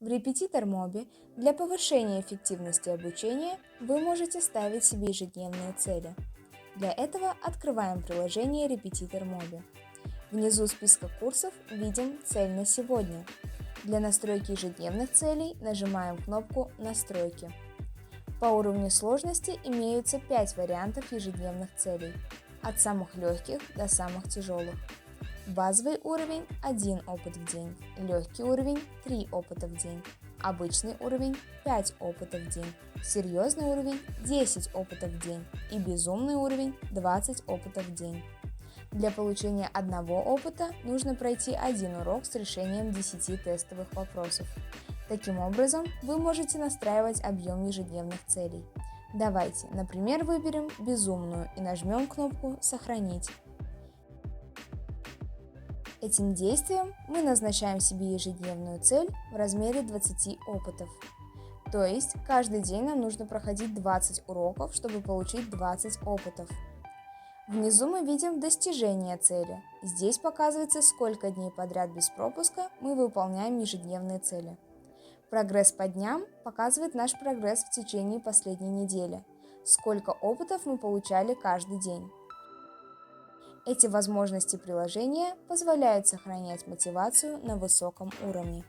В Репетитор Моби для повышения эффективности обучения вы можете ставить себе ежедневные цели. Для этого открываем приложение Репетитор Моби. Внизу списка курсов видим «Цель на сегодня». Для настройки ежедневных целей нажимаем кнопку «Настройки». По уровню сложности имеются 5 вариантов ежедневных целей, от самых легких до самых тяжелых. Базовый уровень – 1 опыт в день, легкий уровень – 3 опыта в день, обычный уровень – 5 опытов в день, серьезный уровень – 10 опытов в день и безумный уровень – 20 опытов в день. Для получения одного опыта нужно пройти один урок с решением 10 тестовых вопросов. Таким образом, вы можете настраивать объем ежедневных целей. Давайте, например, выберем безумную и нажмем кнопку «Сохранить». Этим действием мы назначаем себе ежедневную цель в размере 20 опытов. То есть каждый день нам нужно проходить 20 уроков, чтобы получить 20 опытов. Внизу мы видим достижение цели. Здесь показывается, сколько дней подряд без пропуска мы выполняем ежедневные цели. Прогресс по дням показывает наш прогресс в течение последней недели, сколько опытов мы получали каждый день. Эти возможности приложения позволяют сохранять мотивацию на высоком уровне.